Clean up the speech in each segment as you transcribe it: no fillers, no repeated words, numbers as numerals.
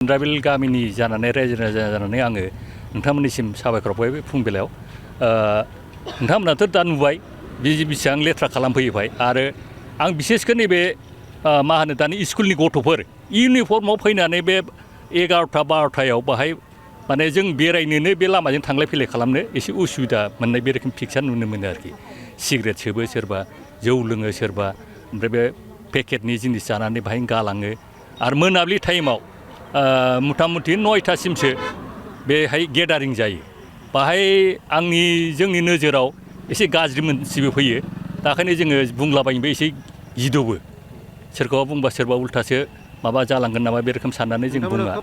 tribal गामिनि जानानै रायजो राजा जानानै आङो नोंथांमोननिसिम साबायखर बावबाय फुंबिलायाव नोंथांमोनाथ' दा नुबाय बेसेबां लेथ्रा खालामफैबाय आरो आं बिसेसके नैबे मा होनो दानि स्कुलनि गथ'फोर इउनिफर्माव फैनानै बे 11टा 12टायाव बाहाय माने जों बेरायनोनो बे लामाजों थांलाय फैलाय खालामनो एसे उसुबिदा मोननाय बे रोखोम पिकचार नुनो मोनो आरोखि सिगारेट सोबो सोरबा जौ लोङो सोरबा ओमफ्राय बे पेकेटनि जिनिस जानानै बाहाय गालाङो आरो मोनाबिलि टाइमाव मथा मथि 9टासिमसो बेहाय गेदारिं जायो बाहाय जोंनि नोजोराव एसे गाज्रि मोनसिबो फैयो दाखायनो जोङो बुंलाबायनोबो एसे गिदबो सोरखौबा बुंबा सोरबा उल्थासो माबा जालांगोन नामा बे रोखोम साननानै जों बुङा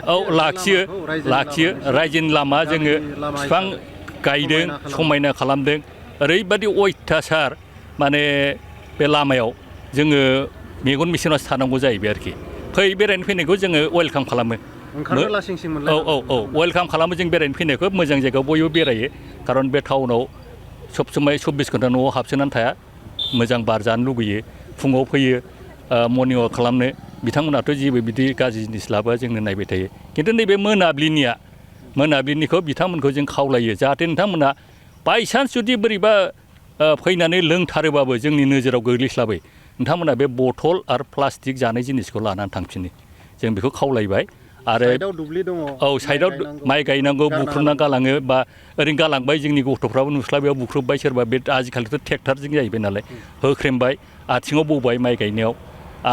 औ लाखियो रायजोनि लामा जोङो बिफां गायदों समायना खालामदों ओरैबादि अयथासार माने बे लामायाव जोङो मेगन मेसेनावसो थानांगौ जाहैबाय आरोखि बेरायनो फैनायखौ जोङो वेलकाम खालामो औ वेलकाम खालामो जों बेरायनो फैनायखौ मोजां जायगायाव बयबो बेरायो खारन बे टाउनाव सब समाय 24 घन्टा न'आव हाबसोनानै थाया मोजां बार जानो लुगैयो फुङाव फैयो मर्निं वाक खालामनो बिथांमोनाथ' जेबो बिदि गाज्रि जिनिस लाबोआ जोंनो नायबाय थायो खिन्थु नैबे मोनाबिलिनिखौ बिथांमोनखौ जों खावलायो जाहाथे नोंथांमोना बायसान्स जुदि बोरैबा फैनानै लोंथारोबाबो जोंनि नोजोराव गोग्लैस्लाबै नोंथांमोना बे बथल आरो प्लास्टिक जानाय जिनिसखौ लानानै थांफिनो जों बेखौ खावलायबाय आरो औ साइडआव माइ गायनांगौ बुख्रुबना गालाङो बा ओरैनो गालांबाय जोंनि गथ'फ्राबो नुस्लाबैयाव बुख्रुबबाय सोरबा बे आजिखालिथ' ट्रेक्टरजों जाहैबाय नालाय होख्रेमबाय आथिङाव बौबाय माइ गायनायाव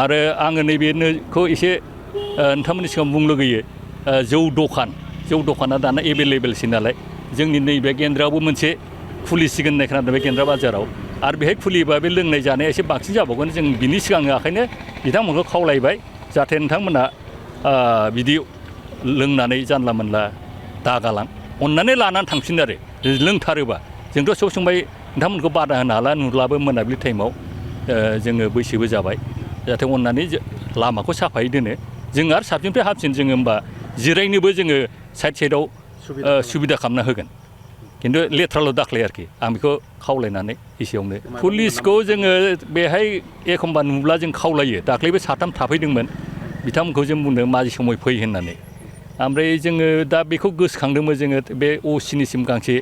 आरो आङो नैबेखौ एसे नोंथांमोननि सिगाङाव बुंनो लुगैयो जौ दखाना दाना एभेलेबेलसै नालाय जोंनि नैबे गेन्द्रायावबो मोनसे खुलिसिगोन होननाय खोनादों बे गेन्द्रा बाजाराव आरो बेहाय खुलियोबा बे लोंनाय जानाया एसे बांसिन जाबावगोन जों बिनि सिगां ओंखायनो बिथांमोनखौ खावलायबाय जाहाथे नोंथांमोना बिदि लोंनानै जानला मोनला दागालां अननानै लानानै थांफिन आरो लोंथारोबा जोंथ' सब समाय नोंथांमोनखौ बादा होनो हाला नुलाबो मोनाबिलि टाइमाव जोङो बैसोबो जाबाय जाहाथे अननानै लामाखौ साफायै दोनो जों आरो साबसिननिफ्राय हामसिन जोङो होमबा जिरायनोबो जोङो साइडआव सुबिदा खालामना होगोन खिन्थु लेथ्राल' दाख्लै आरोखि आं बेखौ खावलायनानै एसेयावनो पुलिसखौ जोङो बेहाय एखमबा नुब्ला जों खावलायो दाख्लैबो 3 थाफैदोंमोन बिथांमोनखौ जों बुंदों माजि समाय फै होननानै ओमफ्राय जोङो दा बेखौ गोसोखांदोंमोन जोङो बे असिनिसिम गांसे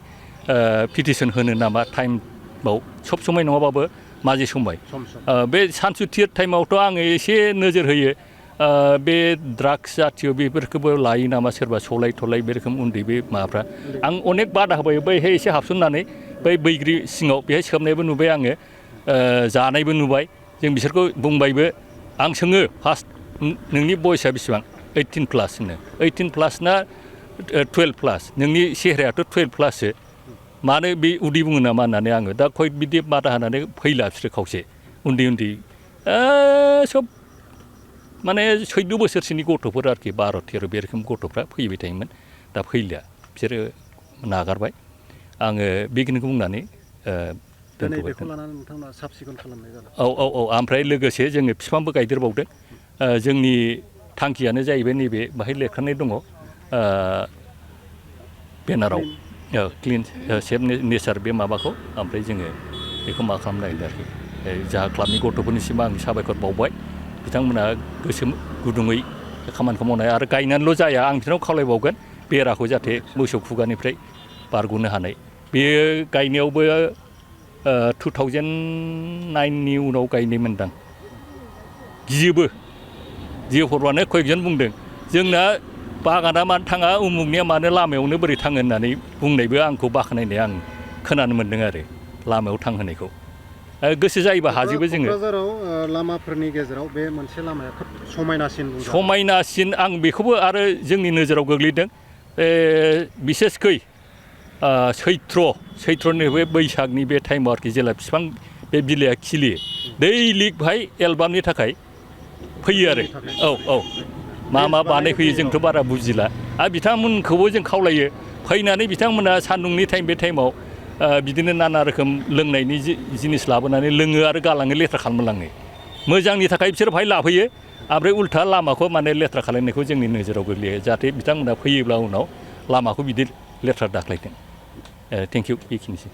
पिटिसन होनो नामा टाइमाव सब समाय नङाबाबो माजे समाय बे सानसुथिर टाइमावथ' आङो एसे नोजोर होयो बे ड्राग्स जातिय बेफोरखौबो लायो नामा सोरबा सलाय थलाय बे रोखोम उन्दै बे माबाफ्रा आं अनेक बादा होबाय बैहाय एसे हाबसननानै बै बैग्रि सिङाव बेहाय सोबनायबो नुबाय आङो जानायबो नुबाय जों बिसोरखौ बुंबायबो आं सोङो फार्स्ट नोंनि बयसा बेसेबां 18+ होनो 18+ ना 12+ नोंनि सेहेरायाथ' 12+सो मानो बे उदै बुङो नामा होननानै आङो दा खय बिदि बादा होनानै फैला बिसोरो खावसे उन्दै सब माने 14 बोसोरसोनि गथ'फोर आरोखि 12-13 बे रोखोम गथ'फ्रा फैबाय थायोमोन दा फैलिया बिसोरो नागारबाय आङो बेखिनिखौ बुंनानै बेखौ लानानै नोंथांमोना साब सिखोन खालामनाय जादों औ ओमफ्राय लोगोसे जोङो बिफांबो गायदेरबावदों जोंनि थांखियानो जाहैबाय नैबे बाहाय लेरखानाय दङ बेनाराव क्लिन सेफ नेचार बे माबाखौ ओमफ्राय जोङो बेखौ मा खालामनो नागिरदों आरोखि जा क्लाबनि गथ'फोरनिसिम आं साबायखर बावबाय बिथांमोना गोसो गुदुङै खामानिखौ मावनाय आरो गायनानैल' जाया आं बिथांनाव खावलायबावगोन बेराखौ जाहाथे मोसौ खुगानिफ्राय बारग'नो हानाय बेयो गायनायावबो 2009नि उनाव गायनाय मोनदां गियोफोरबानो कयेकजन बुंदों जोंना बागाना मानो थाङा उमुगनिया मानो लामायावनो बोरै थाङो होननानै बुंनायबो आंखौ बाख्नायनाय आं खोनानो मोन्दों आरो लामायाव थांहोनायखौ गोसो जायोबा हाजोबो जोङो क'क्राझाराव लामाफोरनि गेजेराव बे मोनसे लामाया खोब समायनासिन आं बेखौबो आरो जोंनि नोजोराव गोग्लैदों बिसेसकै सैत्रनि बे बैसागनि बे टाइमाव आरोखि जेला बिफां बे बिलाइया खिलियो दैलिग बाहाय एलबामनि थाखाय फैयो आरो औ मा बानायफैयो जोंथ' बारा बुजिला आरो बिथांमोनखौबो जों खावलायो फैनानै बिथांमोना सान्दुंनि टाइम बे टाइमाव बिदिनो नाना रोखोम लोंनायनि जिनिस लाबोनानै लोङो आरो गालाङो लेथ्रा खालामलाङो मोजांनि थाखाय बिसोर बाहाय लाफैयो ओमफ्राय उल्था लामाखौ माने लेथ्रा खालामनायखौ जोंनि नोजोराव गोग्लैयो जाहाथे बिथांमोना फैयोब्ला उनाव लामाखौ बिदि लेथ्रा दाख्लायथों थेंक इउ बेखिनिसै